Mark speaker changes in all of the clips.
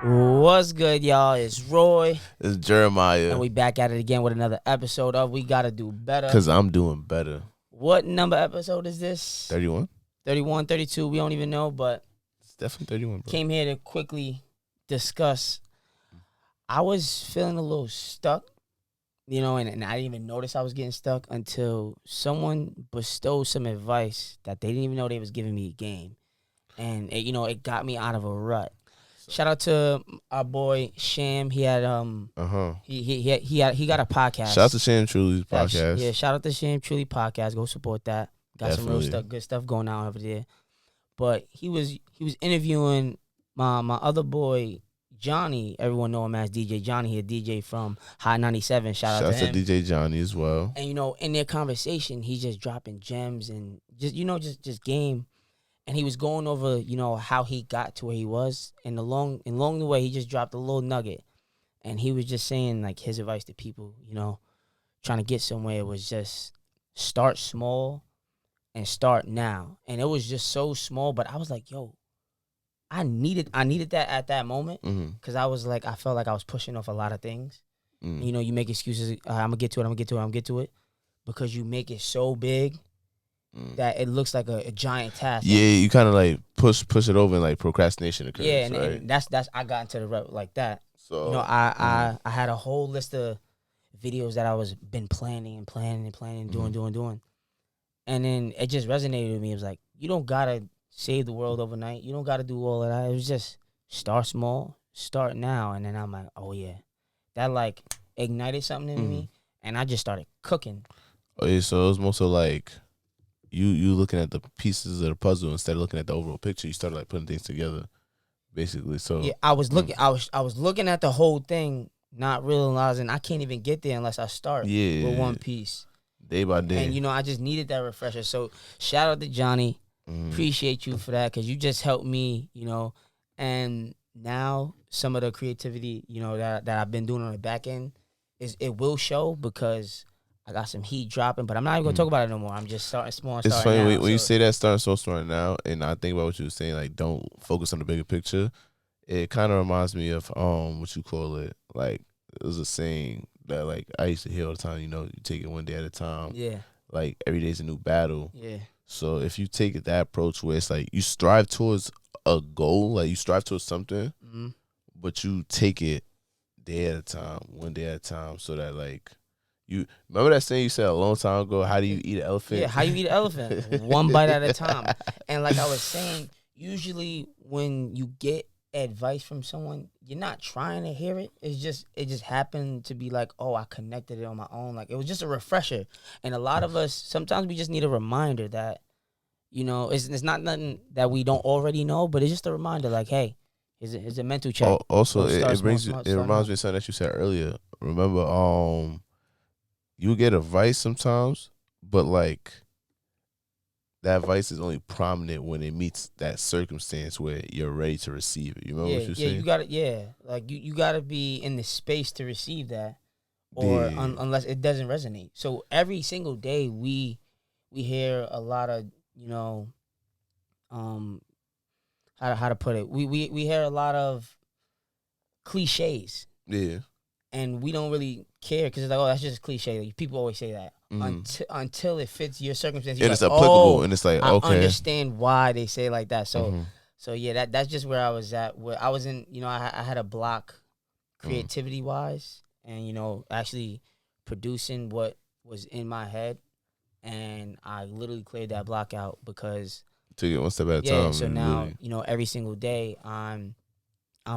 Speaker 1: What's good, y'all? It's Roy,
Speaker 2: It's
Speaker 1: and
Speaker 2: Jeremiah.
Speaker 1: we back at it again with another episode of We Gotta Do Better.
Speaker 2: Because I'm doing better.
Speaker 1: What number episode is this?
Speaker 2: 31?
Speaker 1: 31, 32, we don't even know, but
Speaker 2: It's definitely 31, bro.
Speaker 1: came here to quickly discuss. I was feeling a little stuck, and I didn't even notice I was getting stuck until someone bestowed some advice that they didn't even know they was giving me a game. And, it got me out of a rut. Shout out to our boy Sham. He had he got a podcast.
Speaker 2: Shout out to Sham Truly's podcast.
Speaker 1: Yeah, shout out to Sham Truly podcast. Go support that. Got some real stuff, good stuff going on over there. But he was interviewing my other boy Johnny. Everyone know him as DJ Johnny. He a DJ from Hot 97. Shout out to him.
Speaker 2: DJ Johnny as well.
Speaker 1: And in their conversation, he's just dropping gems and just game. And he was going over, how he got to where he was. And along the way, he just dropped a little nugget. And he was just saying, like, his advice to people, trying to get somewhere was just start small and start now. And it was just so small. But I was like, yo, I needed that at that moment. Because I was like, I felt like I was pushing off a lot of things. You make excuses. I'm going to get to it. Because you make it so big that it looks like a giant task.
Speaker 2: Yeah, you kind of like push it over and like procrastination occurs.
Speaker 1: Yeah, and,
Speaker 2: right?
Speaker 1: and that's I got into the rut like that.
Speaker 2: So
Speaker 1: I had a whole list of videos that I was been planning, doing. And then it just resonated with me. It was like, you don't gotta save the world overnight. You don't gotta do all of that. It was just start small, start now. And then I'm like, oh yeah. That like ignited something in me, and I just started cooking.
Speaker 2: Oh yeah, so it was more so like you looking at the pieces of the puzzle instead of looking at the overall picture. You started like putting things together, basically. So
Speaker 1: yeah, I was looking. I was looking at the whole thing, not realizing I can't even get there unless I start with one piece,
Speaker 2: day by day.
Speaker 1: And I just needed that refresher. So shout out to Johnny. Appreciate you for that, because you just helped me. And now some of the creativity, that I've been doing on the back end it will show, because I got some heat dropping, but I'm not even gonna talk about it no more. I'm just starting small.
Speaker 2: It's funny when you say that, starting so small now, and I think about what you were saying, like don't focus on the bigger picture. It kind of reminds me of what you call it. Like it was a saying that like I used to hear all the time. You take it one day at a time.
Speaker 1: Yeah.
Speaker 2: Like every day's a new battle.
Speaker 1: Yeah.
Speaker 2: So if you take it that approach where it's like you strive towards a goal, like you strive towards something, but you take it day at a time, one day at a time, so that like. You remember that saying you said a long time ago? How do you eat an elephant?
Speaker 1: Yeah, how you eat an elephant? One bite at a time. And like I was saying, usually when you get advice from someone, you're not trying to hear it. It just happened to be like, oh, I connected it on my own. Like it was just a refresher. And a lot of us, sometimes we just need a reminder that, it's not nothing that we don't already know, but it's just a reminder. Like, hey, it's a mental check.
Speaker 2: Also, it reminds me of something that you said earlier. Remember, you get advice sometimes, but like that advice is only prominent when it meets that circumstance where you're ready to receive it. You remember what you're saying?
Speaker 1: You got it. Yeah, like you got to be in the space to receive that, or unless it doesn't resonate. So every single day we hear a lot of how to put it. We hear a lot of cliches.
Speaker 2: Yeah.
Speaker 1: And we don't really care, because it's like, oh, that's just a cliche. Like, people always say that until it fits your circumstance.
Speaker 2: And it's applicable, and it's like, okay,
Speaker 1: I understand why they say it like that. So, so yeah, that's just where I was at. Where I was in, I had a block, creativity wise, and actually producing what was in my head, and I literally cleared that block out because
Speaker 2: took it one step at a time.
Speaker 1: Yeah, so now every single day I'm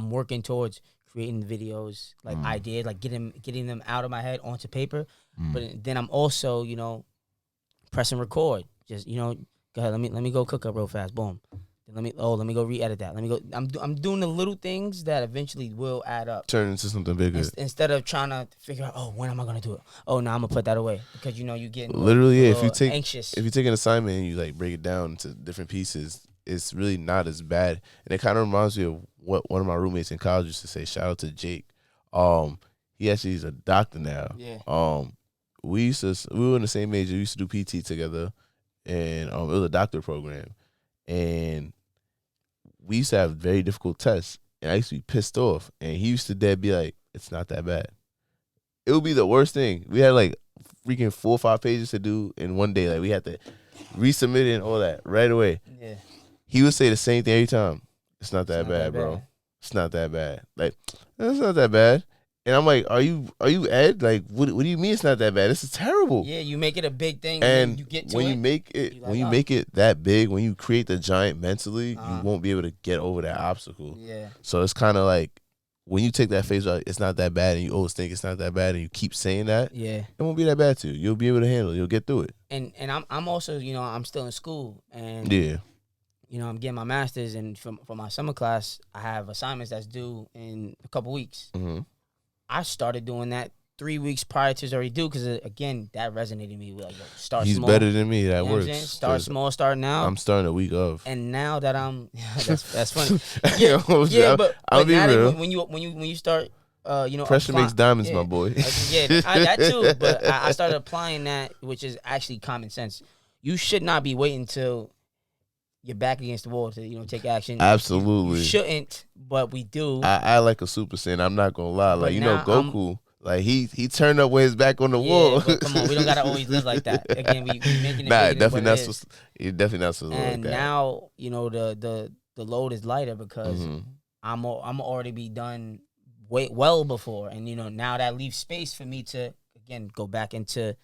Speaker 1: working towards creating videos like I did, like getting them out of my head onto paper. But then I'm also, pressing record. Just, go ahead, let me go cook up real fast. Boom. Then let me go re-edit that. Let me go. I'm doing the little things that eventually will add up.
Speaker 2: Turn into something bigger.
Speaker 1: Instead of trying to figure out, oh, when am I gonna do it? Oh, no, I'm gonna put that away, because you get
Speaker 2: literally if you take
Speaker 1: anxious.
Speaker 2: If you take an assignment and you like break it down into different pieces, it's really not as bad. And it kind of reminds me of what one of my roommates in college used to say. Shout out to Jake. He actually is a doctor now.
Speaker 1: Yeah.
Speaker 2: We were in the same major. We used to do PT together, and it was a doctor program, and we used to have very difficult tests. and I used to be pissed off. And he used to dead be like, "It's not that bad." It would be the worst thing. We had like freaking 4 or 5 pages to do in one day. Like we had to resubmit it and all that right away.
Speaker 1: Yeah.
Speaker 2: He would say the same thing every time. It's not that
Speaker 1: It's not
Speaker 2: bad,
Speaker 1: that
Speaker 2: bro.
Speaker 1: bad.
Speaker 2: It's not that bad. Like, it's not that bad. And I'm like, are you Ed? Like, what do you mean it's not that bad? This is terrible.
Speaker 1: Yeah, you make it a big thing,
Speaker 2: And
Speaker 1: then you get to
Speaker 2: when
Speaker 1: it.
Speaker 2: you make it,
Speaker 1: you
Speaker 2: when
Speaker 1: like,
Speaker 2: you
Speaker 1: oh.
Speaker 2: make it that big, when you create the giant mentally, you
Speaker 1: Uh-huh.
Speaker 2: won't be able to get over that obstacle.
Speaker 1: Yeah.
Speaker 2: So it's kind of like when you take that phase, like it's not that bad, and you always think it's not that bad, and you keep saying that,
Speaker 1: Yeah.
Speaker 2: it won't be that bad to you. You'll be able to handle it. You'll get through it.
Speaker 1: And I'm also, you know, I'm still in school, and
Speaker 2: Yeah.
Speaker 1: you know, I'm getting my master's, and for my summer class, I have assignments that's due in a couple weeks.
Speaker 2: Mm-hmm.
Speaker 1: I started doing that 3 weeks prior to it's already due, because again, that resonated with me. Like, yo, start
Speaker 2: He's
Speaker 1: small.
Speaker 2: better than me. That
Speaker 1: You know what I'm
Speaker 2: works.
Speaker 1: saying? Start
Speaker 2: 'Cause
Speaker 1: small, start now.
Speaker 2: I'm starting a week of.
Speaker 1: And now that I'm, that's funny.
Speaker 2: Yeah,
Speaker 1: But
Speaker 2: I'll be
Speaker 1: now
Speaker 2: real.
Speaker 1: that when you start, you know,
Speaker 2: Pressure makes diamonds,
Speaker 1: yeah.
Speaker 2: my boy.
Speaker 1: That too. But I started applying that, which is actually common sense. You should not be waiting until you're back against the wall to, you know, take action.
Speaker 2: Absolutely.
Speaker 1: You shouldn't, but we do.
Speaker 2: I like a Super Saiyan. I'm not gonna lie. Like, you know,
Speaker 1: now
Speaker 2: Goku. Like he turned up with his back on the wall.
Speaker 1: But come on, we don't gotta always live like that. Again, we making it.
Speaker 2: Nah,
Speaker 1: bigger than
Speaker 2: definitely
Speaker 1: what
Speaker 2: not.
Speaker 1: it is.
Speaker 2: It definitely not supposed to look like
Speaker 1: And
Speaker 2: that.
Speaker 1: now, you know, the load is lighter because
Speaker 2: Mhm.
Speaker 1: I'm already be done well before, and you know, now that leaves space for me to again go back into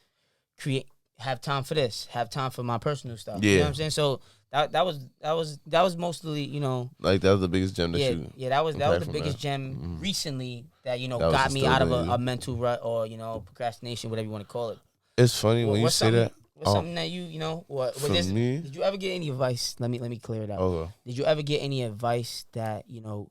Speaker 1: have time for this, have time for my personal stuff. You know
Speaker 2: Yeah.
Speaker 1: what I'm saying? So that was mostly, you know,
Speaker 2: Like that was the biggest gem that
Speaker 1: that was the
Speaker 2: implied from
Speaker 1: biggest
Speaker 2: that.
Speaker 1: gem
Speaker 2: Mhm.
Speaker 1: recently that, you know,
Speaker 2: That was
Speaker 1: got me
Speaker 2: instilled
Speaker 1: out of
Speaker 2: in you.
Speaker 1: a mental rut, or, you know, procrastination, whatever you want to call it.
Speaker 2: It's funny when you
Speaker 1: What's
Speaker 2: say
Speaker 1: something-
Speaker 2: that.
Speaker 1: What's something that you know? What
Speaker 2: For
Speaker 1: this?
Speaker 2: me,
Speaker 1: Did you ever get any advice? Let me clear it out.
Speaker 2: okay.
Speaker 1: Did you ever get any advice that, you know,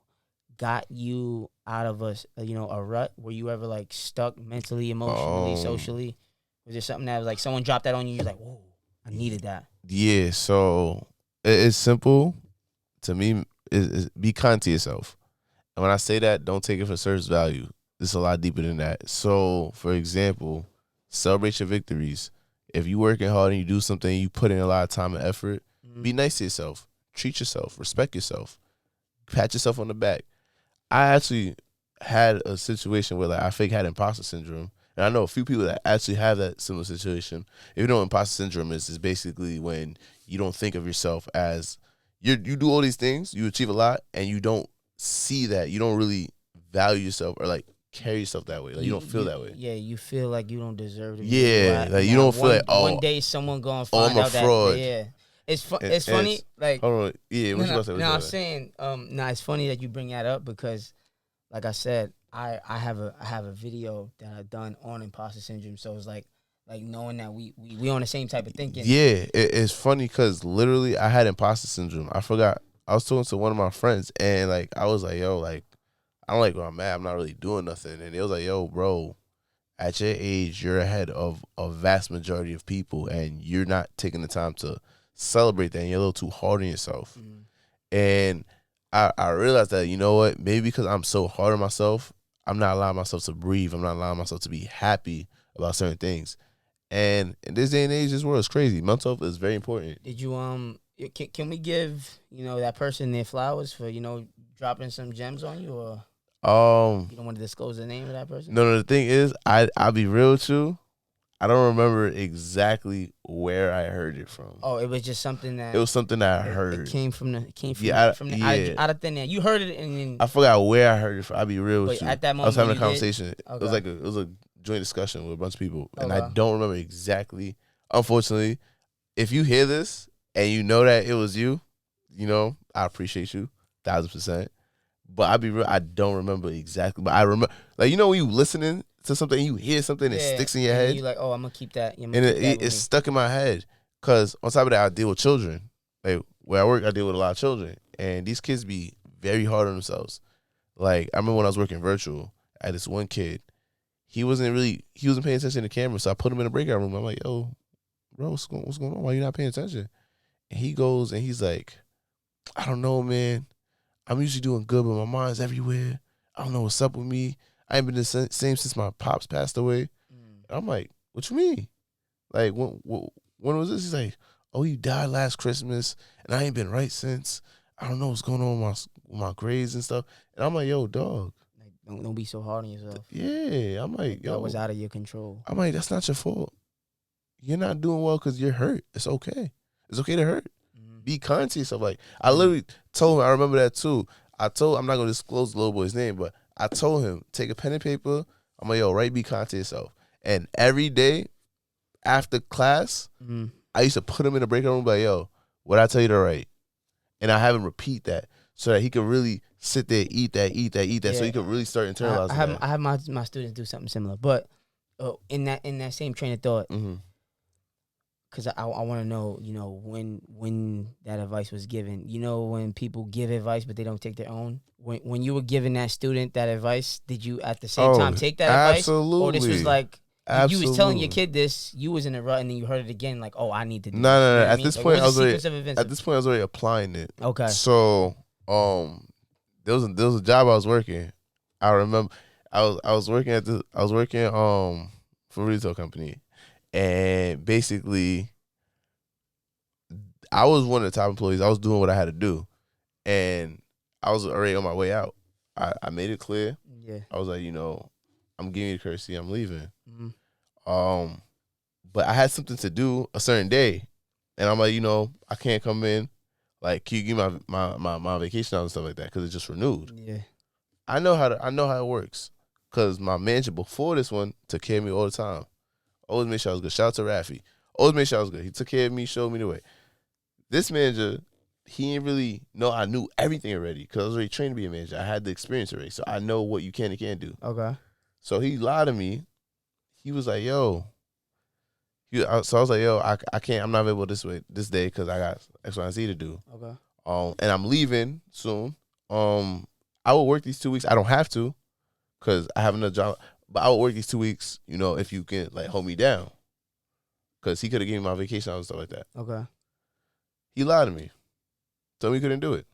Speaker 1: got you out of a rut? Were you ever like stuck mentally, emotionally, socially? Was there something that was like someone dropped that on you? You're like, whoa, I needed that.
Speaker 2: Yeah, so it's simple to me. Is be kind to yourself, and when I say that, don't take it for surface value. It's a lot deeper than that. So, for example, celebrate your victories. If you're working hard and you do something, you put in a lot of time and effort. Be nice to yourself. Treat yourself. Respect yourself. Pat yourself on the back. I actually had a situation where like I fake had imposter syndrome. And I know a few people that actually have that similar situation. If you know what imposter syndrome is basically when you don't think of yourself as you do all these things, you achieve a lot, and you don't see that. You don't really value yourself or like carry yourself that way. Like you don't feel that way.
Speaker 1: Yeah, you feel like you don't deserve to be
Speaker 2: Yeah,
Speaker 1: where you at.
Speaker 2: like you
Speaker 1: Now,
Speaker 2: don't feel like, oh,
Speaker 1: one day someone gonna
Speaker 2: oh,
Speaker 1: find
Speaker 2: I'm a
Speaker 1: out
Speaker 2: fraud.
Speaker 1: that yeah. It's
Speaker 2: And
Speaker 1: it's funny, like
Speaker 2: hold on. Yeah, what you gonna say?
Speaker 1: no, I'm saying, it's funny that you bring that up because, like I said, I have a video that I done on imposter syndrome. So it's like knowing that we on the same type of thinking.
Speaker 2: Yeah, it's funny because literally I had imposter syndrome. I forgot. I was talking to one of my friends, and like I was like, yo, like I don't like where I'm at. I'm not really doing nothing. And it was like, yo, bro, at your age, you're ahead of a vast majority of people, and you're not taking the time to celebrate that. And you're a little too hard on yourself.
Speaker 1: Mhm.
Speaker 2: And I realized that, you know what, maybe because I'm so hard on myself, I'm not allowing myself to breathe. I'm not allowing myself to be happy about certain things. And in this day and age, this world is crazy. Mental health is very important.
Speaker 1: Did you can we give, you know, that person their flowers for, you know, dropping some gems on you, or you don't want to disclose the name of that person?
Speaker 2: No, the thing is, I'll be real with you. I don't remember exactly where I heard it from.
Speaker 1: Oh, it was just something that
Speaker 2: It was something that I heard.
Speaker 1: It came from
Speaker 2: Yeah,
Speaker 1: out of thin air. You heard it, and then
Speaker 2: I forgot where I heard it from. I'll be real with
Speaker 1: But
Speaker 2: you.
Speaker 1: at that
Speaker 2: I was
Speaker 1: moment
Speaker 2: having a
Speaker 1: when you
Speaker 2: conversation. It was
Speaker 1: Okay.
Speaker 2: like it was a joint discussion with a bunch of people, and I
Speaker 1: Okay.
Speaker 2: don't remember exactly. Unfortunately, if you hear this and you know that it was you, you know, I appreciate you 1,000%. But I'll be real, I don't remember exactly. But I remember, like, you know, when you listening to something, and you hear something, it sticks in your head.
Speaker 1: You're like, oh, I'm gonna keep that.
Speaker 2: And it's stuck in my head. Because on top of that, I deal with children. Like, where I work, I deal with a lot of children. And these kids be very hard on themselves. Like, I remember when I was working virtual, I had this one kid. He wasn't paying attention to the camera, so I put him in a breakout room. I'm like, yo, bro, what's going on? Why you not paying attention? And he goes and he's like, I don't know, man. I'm usually doing good, but my mind's everywhere. I don't know what's up with me. I ain't been the same since my pops passed away. And I'm like, what you mean? Like, when was this? He's like, oh, you died last Christmas, and I ain't been right since. I don't know what's going on my grades and stuff. And I'm like, yo, dog.
Speaker 1: Like, don't be so hard on yourself.
Speaker 2: Yeah, I'm like, yo.
Speaker 1: That was out of your control.
Speaker 2: I'm like, that's not your fault. You're not doing well because you're hurt. It's okay. It's okay to hurt. Be kind to yourself. Like, I literally told him, I remember that too. I'm not going to disclose the little boy's name, but I told him, take a pen and paper. I'm like, yo, be kind to yourself. And every day after class, I used to put him in the breakout room, like, yo, what I tell you to write? And I have him repeat that so that he could really sit there, eat that, yeah. So he could really start internalizing that.
Speaker 1: I have my students do something similar. But in that same train of thought, because I want to know, when that advice was given. When people give advice but they don't take their own. When you were giving that student that advice, did you at the same time take that advice?
Speaker 2: Absolutely.
Speaker 1: Or this was like you was telling your kid this, you was in a rut, and then you heard it again, like, oh, I need to do this.
Speaker 2: No. At this point, I was already applying it.
Speaker 1: Okay.
Speaker 2: So there was a job I was working. I remember I was working for a retail company. And basically, I was one of the top employees. I was doing what I had to do. And I was already on my way out. I made it clear.
Speaker 1: Yeah.
Speaker 2: I was like, I'm giving you the courtesy. I'm leaving. But I had something to do a certain day. And I'm like, I can't come in. Like, can you give me my vacation out and stuff like that? Because it's just renewed.
Speaker 1: Yeah.
Speaker 2: I know how it works. Because my manager before this one took care of me all the time. Always made sure I was good. Shout out to Rafi. Always made sure I was good. He took care of me, showed me the way. This manager, he didn't really know I knew everything already because I was already trained to be a manager. I had the experience already, so I know what you can and can't do.
Speaker 1: Okay.
Speaker 2: So he lied to me. He was like, yo. So I was like, yo, I can't. I'm not available this day because I got X, Y, and Z to do.
Speaker 1: Okay.
Speaker 2: And I'm leaving soon. I will work these 2 weeks. I don't have to because I have another job. But I would work these 2 weeks, if you can, like, hold me down. Because he could have given me my vacation and stuff like that.
Speaker 1: Okay.
Speaker 2: He lied to me. Told me he couldn't do it.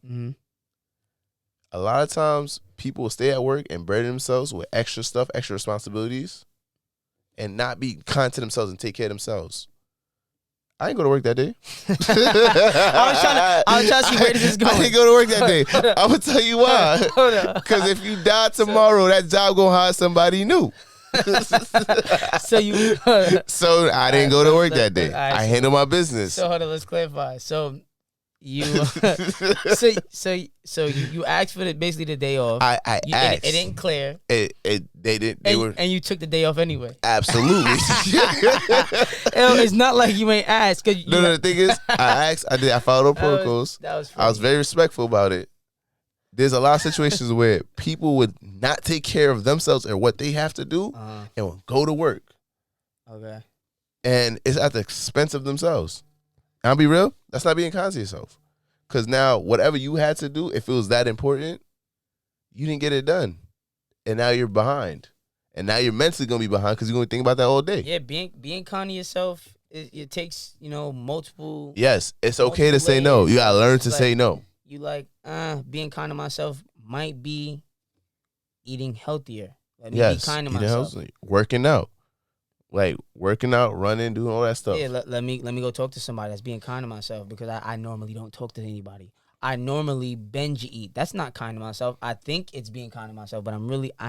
Speaker 2: A lot of times, people will stay at work and burden themselves with extra stuff, extra responsibilities, and not be kind to themselves and take care of themselves. I ain't go to work that day.
Speaker 1: I was trying to see where this is going.
Speaker 2: I didn't go to work that day. I'm going to tell you why. Because if you die tomorrow, that job going to hire somebody new. So I didn't go to work that day. I handled my business.
Speaker 1: So hold on, let's clarify. So you you asked for basically the day off.
Speaker 2: I asked.
Speaker 1: It didn't clear.
Speaker 2: They didn't.
Speaker 1: And you took the day off anyway.
Speaker 2: Absolutely.
Speaker 1: It's not like you ain't asked.
Speaker 2: No. The thing is, I asked. I followed the protocols.
Speaker 1: That was funny.
Speaker 2: I was very respectful about it. There's a lot of situations where people would not take care of themselves or what they have to do and will go to work.
Speaker 1: Okay.
Speaker 2: And it's at the expense of themselves. And I'll be real, that's not being kind to yourself. Because now, whatever you had to do, if it was that important, you didn't get it done. And now you're behind. And now you're mentally going to be behind because you're going to think about that all day.
Speaker 1: Yeah, being kind to yourself, it takes, multiple.
Speaker 2: Yes, it's okay to say no. You got to learn to say no.
Speaker 1: You being kind to myself might be eating healthier. Let me be kind to myself.
Speaker 2: Healthy. Working out. Like working out, running, doing all that stuff.
Speaker 1: Yeah, let me go talk to somebody that's being kind to myself because I normally don't talk to anybody. I normally binge eat. That's not kind to myself. I think it's being kind to myself, but I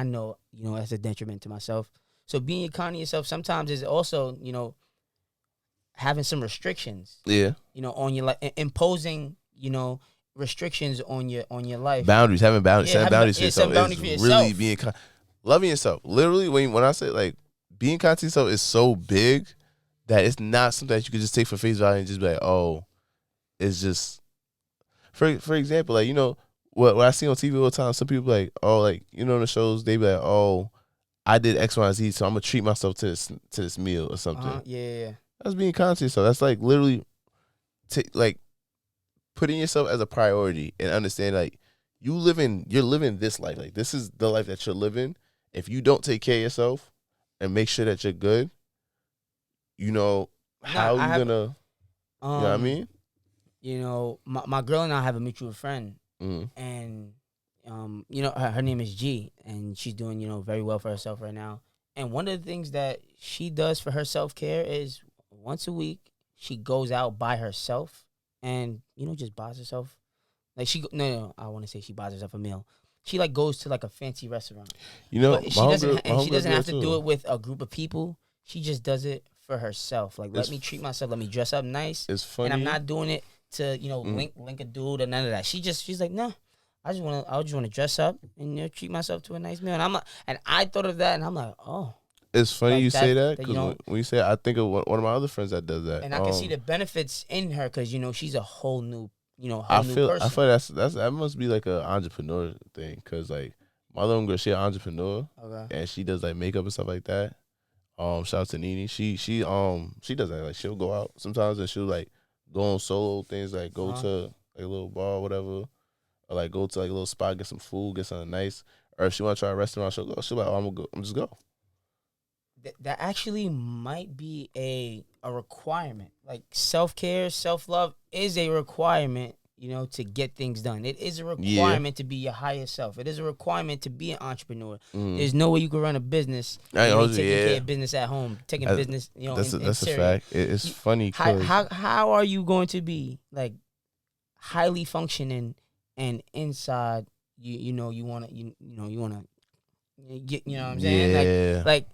Speaker 1: know, that's a detriment to myself. So being kind to yourself sometimes is also, having some restrictions.
Speaker 2: Yeah.
Speaker 1: On your life, imposing, restrictions on your life.
Speaker 2: Boundaries, having boundaries, setting boundaries for yourself.
Speaker 1: Boundaries for yourself.
Speaker 2: Really being kind, loving yourself. Literally, when I say like being kind to yourself is so big that it's not something that you could just take for face value and just be like, oh, it's just. For example, like what I see on TV all the time. Some people be like, oh, like in the shows they be like, oh, I did X, Y, and Z, so I'm gonna treat myself to this meal or something.
Speaker 1: Yeah.
Speaker 2: That's being kind to yourself. That's like literally, like putting yourself as a priority and understand like you're living this life. Like this is the life that you're living. If you don't take care of yourself and make sure that you're good, how you gonna? You know what I mean?
Speaker 1: My girl and I have a mutual friend, and her name is G, and she's doing very well for herself right now. And one of the things that she does for her self-care is once a week she goes out by herself and just buys herself Like no, I want to say she buys herself a meal. She like goes to like a fancy restaurant.
Speaker 2: You know,
Speaker 1: but she doesn't have to do it with a group of people. She just does it for herself. Like, let me treat myself. Let me dress up nice.
Speaker 2: It's funny,
Speaker 1: and I'm not doing it to link a dude or none of that. She's like, no, I just want to dress up and treat myself to a nice meal. And I thought of that, and I'm like, oh.
Speaker 2: It's funny like you say that because when you say, I think of one of my other friends that does that,
Speaker 1: and I can see the benefits in her because she's a whole new person.
Speaker 2: I feel that must be like an entrepreneur thing because like my little girl, she an entrepreneur, and she does like makeup and stuff like that. Shout out to Nene. She does that. Like she'll go out sometimes and she'll like go on solo things, like go to like a little bar or whatever, or like go to like a little spot, get some food, get something nice. Or if she want to try a restaurant, she'll go. She'll like, oh, I'm gonna go. I'm just go.
Speaker 1: That actually might be a requirement. Like self-care, self-love is a requirement, to get things done. It is a requirement to be your highest self. It is a requirement to be an entrepreneur. There's no way you can run a business taking care of business at home, taking business,
Speaker 2: that's a fact. It's funny.
Speaker 1: How are you going to be like highly functioning and inside you want to get, what I'm saying? Like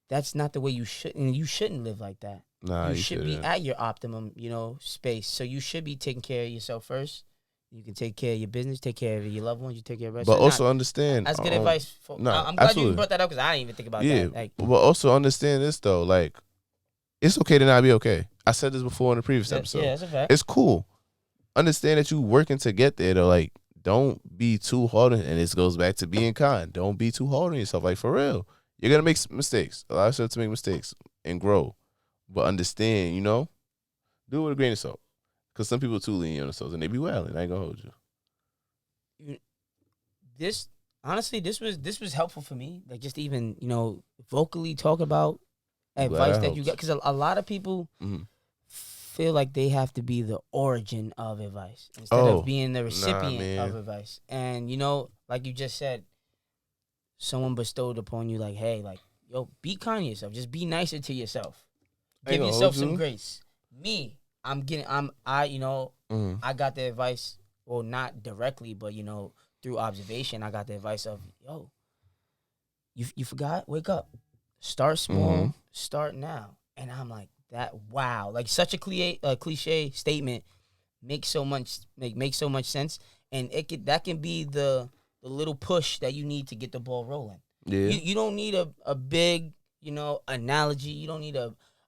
Speaker 1: that's not the way you should. And you shouldn't live like that.
Speaker 2: Nah, you
Speaker 1: should be at your optimum, space. So you should be taking care of yourself first. You can take care of your business, take care of your loved ones, you take care of the rest.
Speaker 2: But also understand.
Speaker 1: That's good advice. I'm glad absolutely. You brought that up because I didn't even think about that. Like,
Speaker 2: but also understand this though. Like, it's okay to not be okay. I said this before in the previous episode.
Speaker 1: Yeah, that's a fact.
Speaker 2: It's cool. Understand that you working to get there though. Like, don't be too hard and this goes back to being kind. Don't be too hard on yourself. Like, for real. You're going to make mistakes. A lot of stuff to make mistakes and grow. But understand, do it with a grain of salt. Because some people too lean on themselves and they be wilding. I ain't going to hold you.
Speaker 1: This was helpful for me. Like, just even, vocally talk about advice that you got. Because a lot of people feel like they have to be the origin of advice instead of being the recipient of advice. And, like you just said, someone bestowed upon you, like, hey, like, yo, be kind to yourself. Just be nicer to yourself. Give yourself some grace. Me, I got the advice, well, not directly, but, through observation, I got the advice of, yo, you forgot? Wake up. Start small. Start now. And I'm like, wow. Like, such a cliche statement makes so much sense. And that can be the little push that you need to get the ball rolling.
Speaker 2: Yeah.
Speaker 1: You don't need a big, analogy. You don't need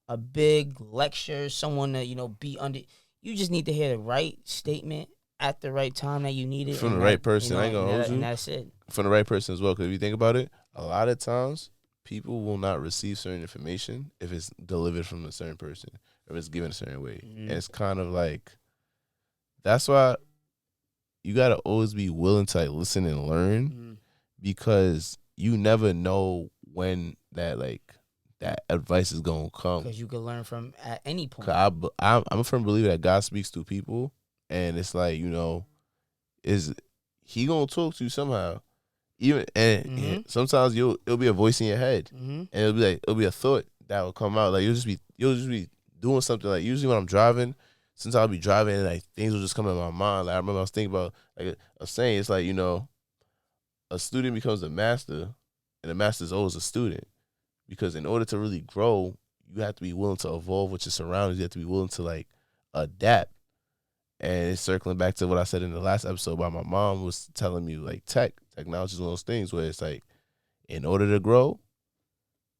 Speaker 1: a big lecture, someone to, be under. You just need to hear the right statement at the right time that you need it.
Speaker 2: From the right person. I ain't going to hold you.
Speaker 1: And that's it.
Speaker 2: From the right person as well. Because if you think about it, a lot of times, people will not receive certain information if it's delivered from a certain person, or if it's given a certain way. And it's kind of like, that's why you got to always be willing to listen and learn because you never know when that advice is going to come.
Speaker 1: Because you can learn from at any point.
Speaker 2: I'm a firm believer that God speaks through people, and it's like, is he going to talk to you somehow? Even and sometimes it'll be a voice in your head, and it'll be a thought that will come out. Like you'll just be doing something. Like usually when I'm driving, since I'll be driving and like things will just come in my mind. Like I remember I was thinking about like a saying. It's like a student becomes a master, and a master is always a student, because in order to really grow, you have to be willing to evolve with your surroundings. You have to be willing to adapt. And it's circling back to what I said in the last episode about my mom was telling me technology is one of those things where it's like, in order to grow,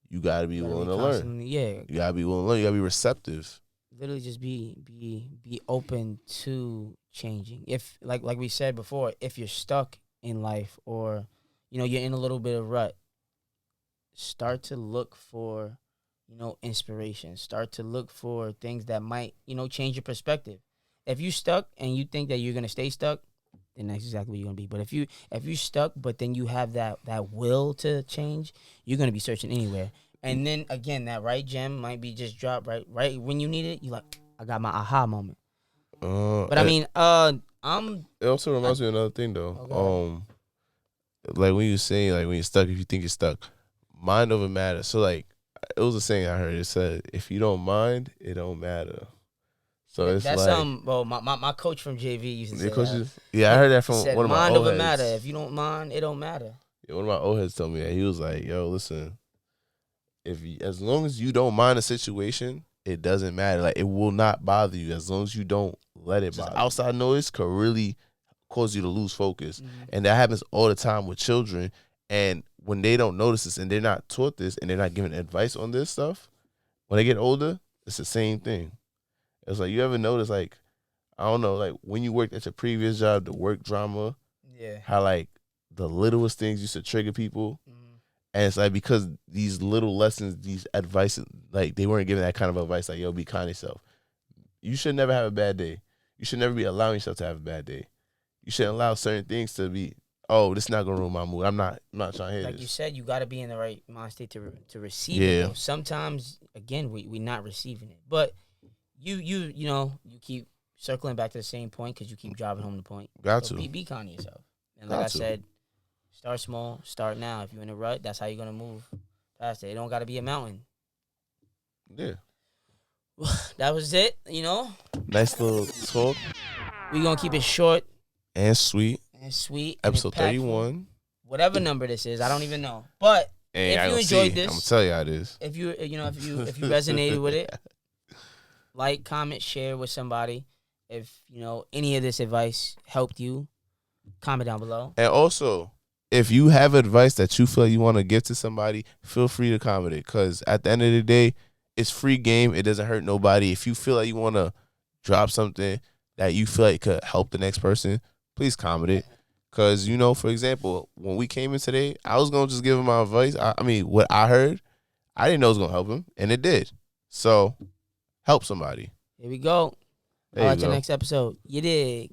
Speaker 2: you gotta be willing to learn.
Speaker 1: Yeah,
Speaker 2: you gotta be willing to learn. You gotta be receptive.
Speaker 1: Literally, just be open to changing. If like we said before, if you're stuck in life or you're in a little bit of rut, start to look for inspiration. Start to look for things that might change your perspective. If you stuck and you think that you're gonna stay stuck, then that's exactly what you're gonna be. But if you stuck, but then you have that will to change, you're gonna be searching anywhere. And then again, that right gem might be just dropped right when you need it. You like, I got my aha moment. But I mean,
Speaker 2: It also reminds me of another thing though. Okay. Like when you're saying when you're stuck, if you think you're stuck, mind over matter. So it was a saying I heard. It said, if you don't mind, it don't matter. So it's
Speaker 1: that's
Speaker 2: like,
Speaker 1: well, my coach from JV used to say
Speaker 2: coaches, yeah, I heard that from
Speaker 1: said,
Speaker 2: one of my
Speaker 1: mind
Speaker 2: old
Speaker 1: over
Speaker 2: heads.
Speaker 1: matter. If you don't mind, it don't matter.
Speaker 2: Yeah, one of my old heads told me that. He was like, "Yo, listen, as long as you don't mind the situation, it doesn't matter. Like, it will not bother you as long as you don't let it bother. Outside noise could really cause you to lose focus, and that happens all the time with children. And when they don't notice this and they're not taught this and they're not given advice on this stuff, when they get older, it's the same thing. It's like, you ever notice, like, I don't know, like when you worked at your previous job, the work drama, how like the littlest things used to trigger people, and it's like because these little lessons, these advice, like they weren't giving that kind of advice, like, yo, be kind to yourself. You should never have a bad day. You should never be allowing yourself to have a bad day. You shouldn't allow certain things to be, oh, this is not gonna ruin my mood. I'm not trying to hear
Speaker 1: like
Speaker 2: this.
Speaker 1: you said, you got to be in the right mind state to receive it. Though. Sometimes, again, we're not receiving it, but you know, you keep circling back to the same point because you keep driving home the point.
Speaker 2: Got
Speaker 1: so
Speaker 2: to
Speaker 1: be kind to yourself, and like I said, start small, start now. If you're in a rut, that's how you're gonna move past it. It don't got to be a mountain.
Speaker 2: Yeah.
Speaker 1: That was it. You know.
Speaker 2: Nice little talk.
Speaker 1: We're gonna keep it short
Speaker 2: and sweet.
Speaker 1: Episode
Speaker 2: 31.
Speaker 1: Whatever number this is, I don't even know. But if you enjoyed this,
Speaker 2: I'm gonna tell you how it is.
Speaker 1: If you resonated with it, like, comment, share with somebody. If any of this advice helped you, comment down below.
Speaker 2: And also, if you have advice that you feel you want to give to somebody, feel free to comment it. Because at the end of the day, it's free game. It doesn't hurt nobody. If you feel like you want to drop something that you feel like could help the next person, please comment it. Because, for example, when we came in today, I was going to just give him my advice. I mean, what I heard, I didn't know it was going to help him, and it did. So, help somebody.
Speaker 1: Here we go. I'll watch the next episode. You dig?